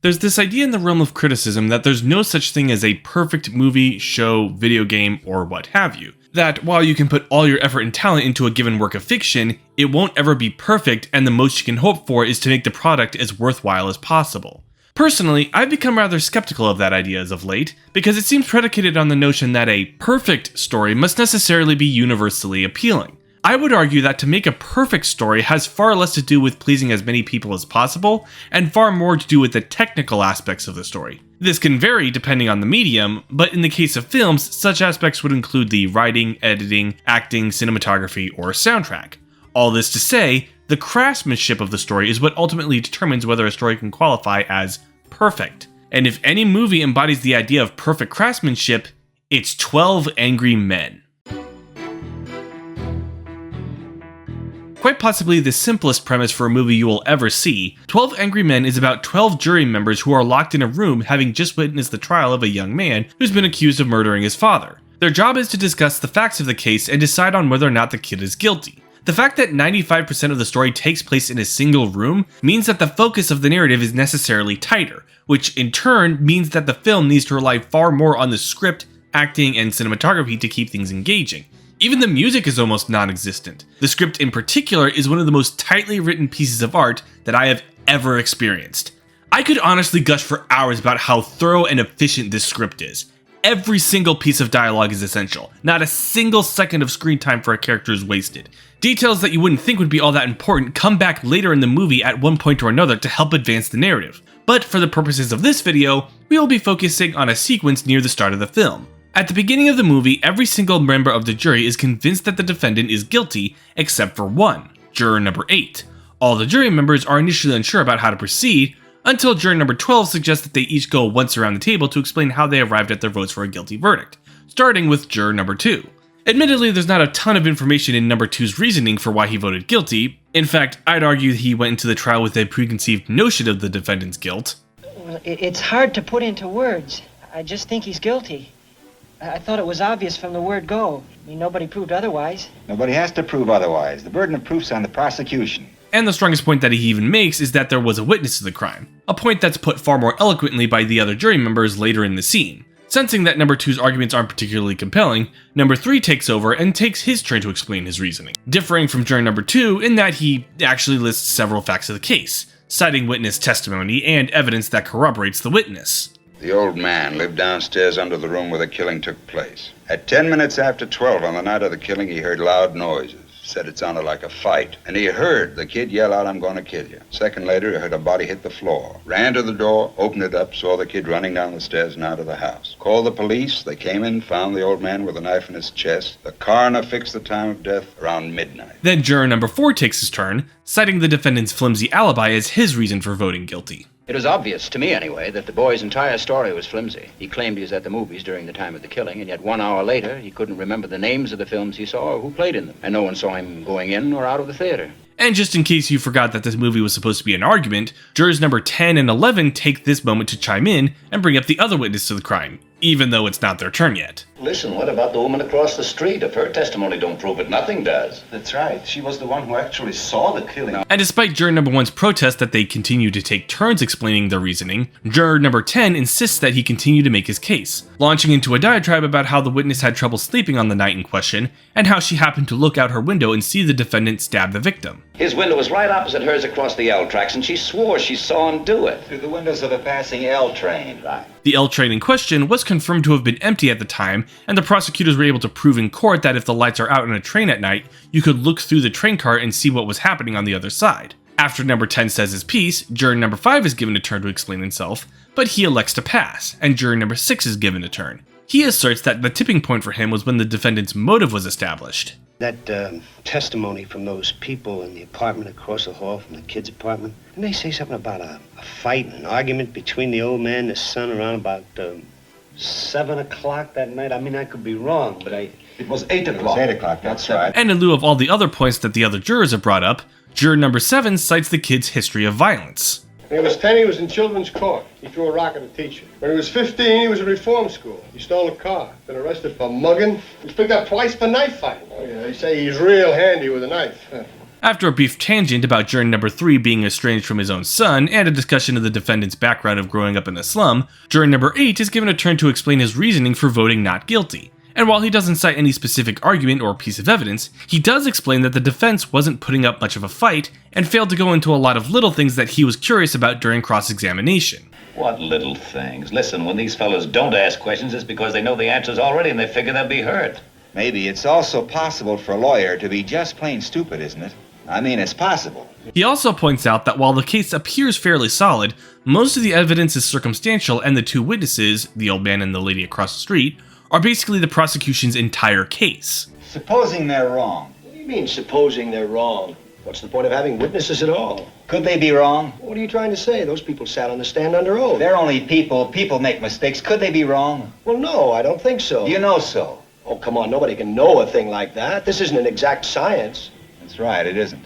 There's this idea in the realm of criticism that there's no such thing as a perfect movie, show, video game, or what have you. That while you can put all your effort and talent into a given work of fiction, it won't ever be perfect, and the most you can hope for is to make the product as worthwhile as possible. Personally, I've become rather skeptical of that idea as of late, because it seems predicated on the notion that a perfect story must necessarily be universally appealing. I would argue that to make a perfect story has far less to do with pleasing as many people as possible, and far more to do with the technical aspects of the story. This can vary depending on the medium, but in the case of films, such aspects would include the writing, editing, acting, cinematography, or soundtrack. All this to say, the craftsmanship of the story is what ultimately determines whether a story can qualify as perfect. And if any movie embodies the idea of perfect craftsmanship, it's 12 Angry Men. Quite possibly the simplest premise for a movie you will ever see, 12 Angry Men is about 12 jury members who are locked in a room having just witnessed the trial of a young man who's been accused of murdering his father. Their job is to discuss the facts of the case and decide on whether or not the kid is guilty. The fact that 95% of the story takes place in a single room means that the focus of the narrative is necessarily tighter, which in turn means that the film needs to rely far more on the script, acting, and cinematography to keep things engaging. Even the music is almost non-existent. The script in particular is one of the most tightly written pieces of art that I have ever experienced. I could honestly gush for hours about how thorough and efficient this script is. Every single piece of dialogue is essential. Not a single second of screen time for a character is wasted. Details that you wouldn't think would be all that important come back later in the movie at one point or another to help advance the narrative. But for the purposes of this video, we will be focusing on a sequence near the start of the film. At the beginning of the movie, every single member of the jury is convinced that the defendant is guilty, except for one, juror number 8. All the jury members are initially unsure about how to proceed, until juror number 12 suggests that they each go once around the table to explain how they arrived at their votes for a guilty verdict, starting with juror number 2. Admittedly, there's not a ton of information in number 2's reasoning for why he voted guilty. In fact, I'd argue he went into the trial with a preconceived notion of the defendant's guilt. Well, it's hard to put into words. I just think he's guilty. I thought it was obvious from the word go. I mean, nobody proved otherwise. Nobody has to prove otherwise. The burden of proof's on the prosecution. And the strongest point that he even makes is that there was a witness to the crime, a point that's put far more eloquently by the other jury members later in the scene. Sensing that number 2's arguments aren't particularly compelling, number 3 takes over and takes his turn to explain his reasoning, differing from juror number 2 in that he actually lists several facts of the case, citing witness testimony and evidence that corroborates the witness. The old man lived downstairs under the room where the killing took place. At 10 minutes after 12 on the night of the killing, he heard loud noises. Said it sounded like a fight. And he heard the kid yell out, "I'm going to kill you." Second later, he heard a body hit the floor. Ran to the door, opened it up, saw the kid running down the stairs and out of the house. Called the police. They came in, found the old man with a knife in his chest. The coroner fixed the time of death around midnight. Then juror number 4 takes his turn, citing the defendant's flimsy alibi as his reason for voting guilty. It was obvious, to me anyway, that the boy's entire story was flimsy. He claimed he was at the movies during the time of the killing, and yet 1 hour later, he couldn't remember the names of the films he saw or who played in them. And no one saw him going in or out of the theater. And just in case you forgot that this movie was supposed to be an argument, jurors number 10 and 11 take this moment to chime in and bring up the other witness to the crime, even though it's not their turn yet. Listen, what about the woman across the street? If her testimony don't prove it, nothing does. That's right. She was the one who actually saw the killing. And despite juror number 1's protest that they continue to take turns explaining their reasoning, juror number 10 insists that he continue to make his case, launching into a diatribe about how the witness had trouble sleeping on the night in question, and how she happened to look out her window and see the defendant stab the victim. His window was right opposite hers across the L tracks, and she swore she saw him do it. Through the windows of a passing L train. Right. The L train in question was confirmed to have been empty at the time, and the prosecutors were able to prove in court that if the lights are out on a train at night, you could look through the train car and see what was happening on the other side. After number 10 says his piece, juror number 5 is given a turn to explain himself, but he elects to pass, and juror number 6 is given a turn. He asserts that the tipping point for him was when the defendant's motive was established. That testimony from those people in the apartment across the hall from the kid's apartment, didn't they say something about a fight and an argument between the old man and his son around about 7 o'clock that night? I mean, I could be wrong, but It was 8 o'clock. It was 8 o'clock, that's right. And in lieu of all the other points that the other jurors have brought up, juror number 7 cites the kid's history of violence. When he was 10, he was in children's court. He threw a rock at a teacher. When he was 15, he was in reform school. He stole a car. Been arrested for mugging. He was picked up twice for knife fighting. Oh, yeah, they say he's real handy with a knife. After a brief tangent about jury number 3 being estranged from his own son and a discussion of the defendant's background of growing up in a slum, jury number 8 is given a turn to explain his reasoning for voting not guilty. And while he doesn't cite any specific argument or piece of evidence, he does explain that the defense wasn't putting up much of a fight and failed to go into a lot of little things that he was curious about during cross-examination. What little things? Listen, when these fellows don't ask questions, it's because they know the answers already and they figure they'll be heard. Maybe it's also possible for a lawyer to be just plain stupid, isn't it? I mean, it's possible. He also points out that while the case appears fairly solid, most of the evidence is circumstantial and the two witnesses, the old man and the lady across the street, are basically the prosecution's entire case. Supposing they're wrong. What do you mean, supposing they're wrong? What's the point of having witnesses at all? Could they be wrong? What are you trying to say? Those people sat on the stand under oath. They're only people. People make mistakes. Could they be wrong? Well, no, I don't think so. You know so. Oh, come on, nobody can know a thing like that. This isn't an exact science. That's right, it isn't.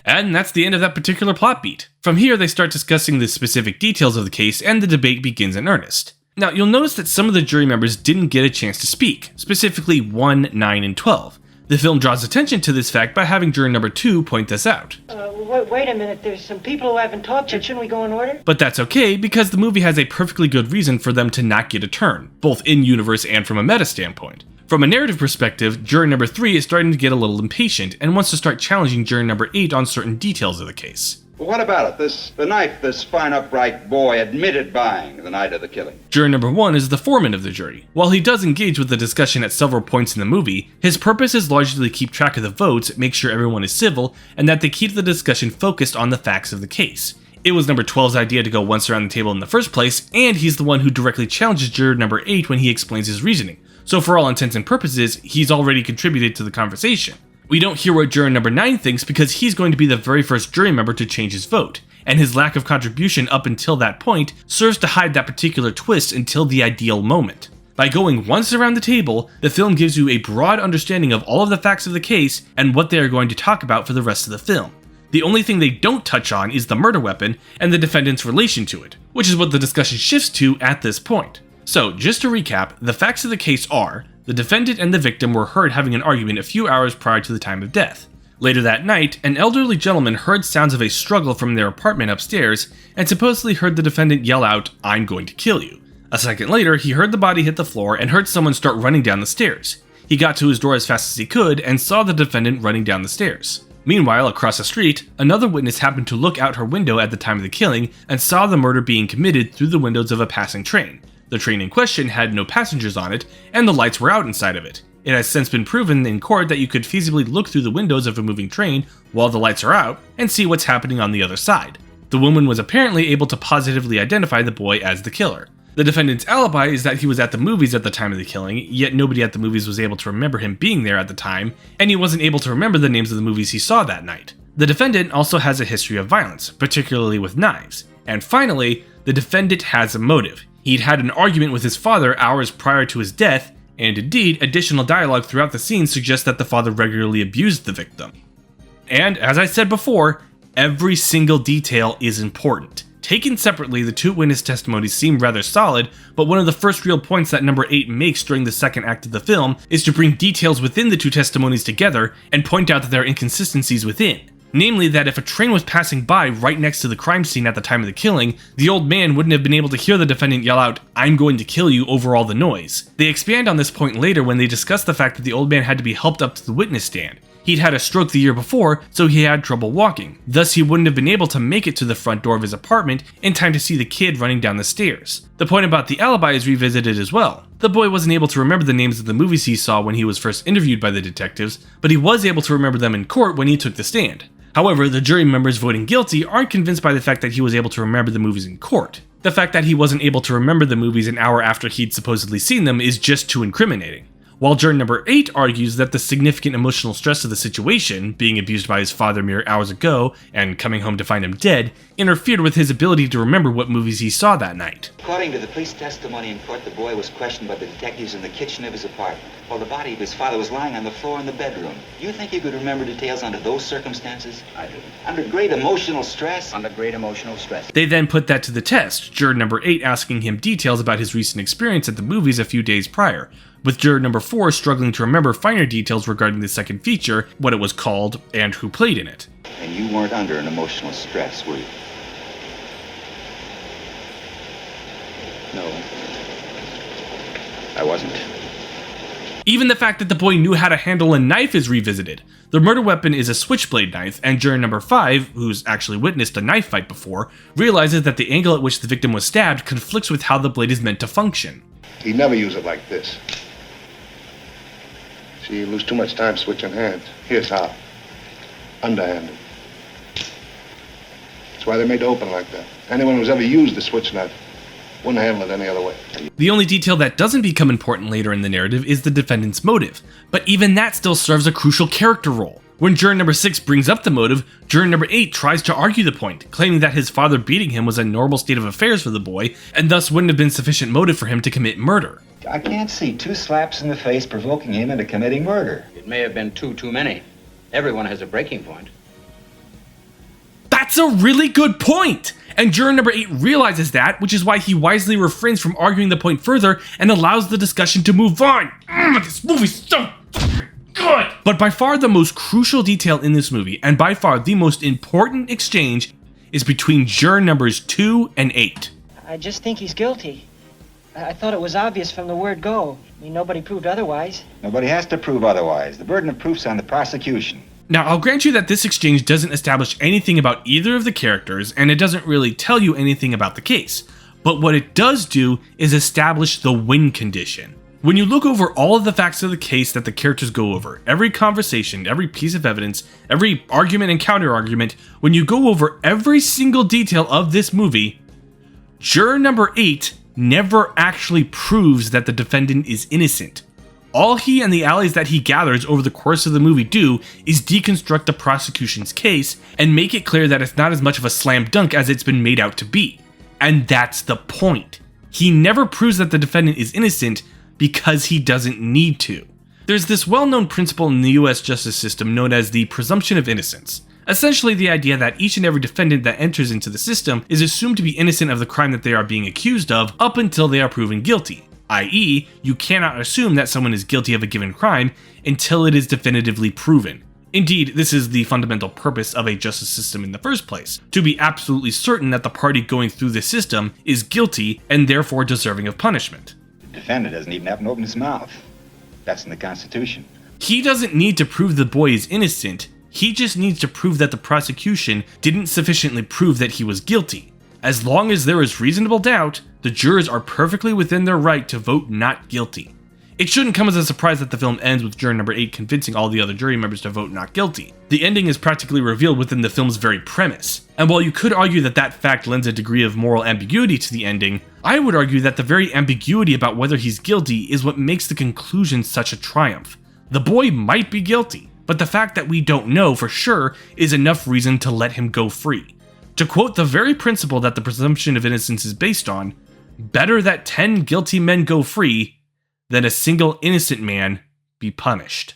And that's the end of that particular plot beat. From here, they start discussing the specific details of the case, and the debate begins in earnest. Now, you'll notice that some of the jury members didn't get a chance to speak, specifically 1, 9, and 12. The film draws attention to this fact by having juror number 2 point this out. Wait a minute, there's some people who haven't talked yet. Shouldn't we go in order? But that's okay, because the movie has a perfectly good reason for them to not get a turn, both in-universe and from a meta standpoint. From a narrative perspective, juror number 3 is starting to get a little impatient and wants to start challenging juror number 8 on certain details of the case. Well, what about it? The knife this fine, upright boy admitted buying the night of the killing. Juror number 1 is the foreman of the jury. While he does engage with the discussion at several points in the movie, his purpose is largely to keep track of the votes, make sure everyone is civil, and that they keep the discussion focused on the facts of the case. It was number 12's idea to go once around the table in the first place, and he's the one who directly challenges juror number 8 when he explains his reasoning. So for all intents and purposes, he's already contributed to the conversation. We don't hear what juror number 9 thinks because he's going to be the very first jury member to change his vote, and his lack of contribution up until that point serves to hide that particular twist until the ideal moment. By going once around the table, the film gives you a broad understanding of all of the facts of the case and what they are going to talk about for the rest of the film. The only thing they don't touch on is the murder weapon and the defendant's relation to it, which is what the discussion shifts to at this point. So, just to recap, the facts of the case are, the defendant and the victim were heard having an argument a few hours prior to the time of death. Later that night, an elderly gentleman heard sounds of a struggle from their apartment upstairs and supposedly heard the defendant yell out, "I'm going to kill you." A second later, he heard the body hit the floor and heard someone start running down the stairs. He got to his door as fast as he could and saw the defendant running down the stairs. Meanwhile, across the street, another witness happened to look out her window at the time of the killing and saw the murder being committed through the windows of a passing train. The train in question had no passengers on it, and the lights were out inside of it. It has since been proven in court that you could feasibly look through the windows of a moving train while the lights are out and see what's happening on the other side. The woman was apparently able to positively identify the boy as the killer. The defendant's alibi is that he was at the movies at the time of the killing, yet nobody at the movies was able to remember him being there at the time, and he wasn't able to remember the names of the movies he saw that night. The defendant also has a history of violence, particularly with knives. And finally, the defendant has a motive. He'd had an argument with his father hours prior to his death, and indeed, additional dialogue throughout the scene suggests that the father regularly abused the victim. And, as I said before, every single detail is important. Taken separately, the two witness testimonies seem rather solid, but one of the first real points that number 8 makes during the second act of the film is to bring details within the two testimonies together and point out that there are inconsistencies within. Namely, that if a train was passing by right next to the crime scene at the time of the killing, the old man wouldn't have been able to hear the defendant yell out, "I'm going to kill you," over all the noise. They expand on this point later when they discuss the fact that the old man had to be helped up to the witness stand. He'd had a stroke the year before, so he had trouble walking. Thus, he wouldn't have been able to make it to the front door of his apartment in time to see the kid running down the stairs. The point about the alibi is revisited as well. The boy wasn't able to remember the names of the movies he saw when he was first interviewed by the detectives, but he was able to remember them in court when he took the stand. However, the jury members voting guilty aren't convinced by the fact that he was able to remember the movies in court. The fact that he wasn't able to remember the movies an hour after he'd supposedly seen them is just too incriminating. While juror number 8 argues that the significant emotional stress of the situation, being abused by his father mere hours ago and coming home to find him dead, interfered with his ability to remember what movies he saw that night. According to the police testimony in court, the boy was questioned by the detectives in the kitchen of his apartment, while the body of his father was lying on the floor in the bedroom. Do you think you could remember details under those circumstances? I do. Under great emotional stress? Under great emotional stress. They then put that to the test, juror number 8 asking him details about his recent experience at the movies a few days prior, with juror number 4 struggling to remember finer details regarding the second feature, what it was called, and who played in it. And you weren't under an emotional stress, were you? No. I wasn't. Even the fact that the boy knew how to handle a knife is revisited. The murder weapon is a switchblade knife, and juror number 5, who's actually witnessed a knife fight before, realizes that the angle at which the victim was stabbed conflicts with how the blade is meant to function. He'd never use it like this. See, you lose too much time switching hands. Here's how. Underhanded. That's why they made it open like that. Anyone who's ever used the switch knife wouldn't handle it any other way. The only detail that doesn't become important later in the narrative is the defendant's motive, but even that still serves a crucial character role. When juror number 6 brings up the motive, juror number 8 tries to argue the point, claiming that his father beating him was a normal state of affairs for the boy, and thus wouldn't have been sufficient motive for him to commit murder. I can't see 2 slaps in the face provoking him into committing murder. It may have been too many. Everyone has a breaking point. That's a really good point! And juror number 8 realizes that, which is why he wisely refrains from arguing the point further and allows the discussion to move on. This movie's so good! But by far the most crucial detail in this movie, and by far the most important exchange, is between juror numbers 2 and 8. I just think he's guilty. I thought it was obvious from the word go. I mean, nobody proved otherwise. Nobody has to prove otherwise. The burden of proof's on the prosecution. Now, I'll grant you that this exchange doesn't establish anything about either of the characters, and it doesn't really tell you anything about the case. But what it does do is establish the win condition. When you look over all of the facts of the case that the characters go over, every conversation, every piece of evidence, every argument and counter-argument, when you go over every single detail of this movie, juror number 8 never actually proves that the defendant is innocent. All he and the allies that he gathers over the course of the movie do is deconstruct the prosecution's case and make it clear that it's not as much of a slam dunk as it's been made out to be. And that's the point. He never proves that the defendant is innocent because he doesn't need to. There's this well-known principle in the US justice system known as the presumption of innocence. Essentially the idea that each and every defendant that enters into the system is assumed to be innocent of the crime that they are being accused of up until they are proven guilty. I.e., you cannot assume that someone is guilty of a given crime until it is definitively proven. Indeed, this is the fundamental purpose of a justice system in the first place, to be absolutely certain that the party going through the system is guilty and therefore deserving of punishment. The defendant doesn't even have to open his mouth. That's in the Constitution. He doesn't need to prove the boy is innocent, he just needs to prove that the prosecution didn't sufficiently prove that he was guilty. As long as there is reasonable doubt, the jurors are perfectly within their right to vote not guilty. It shouldn't come as a surprise that the film ends with juror number 8 convincing all the other jury members to vote not guilty. The ending is practically revealed within the film's very premise. And while you could argue that that fact lends a degree of moral ambiguity to the ending, I would argue that the very ambiguity about whether he's guilty is what makes the conclusion such a triumph. The boy might be guilty, but the fact that we don't know for sure is enough reason to let him go free. To quote the very principle that the presumption of innocence is based on, better that 10 guilty men go free than a single innocent man be punished.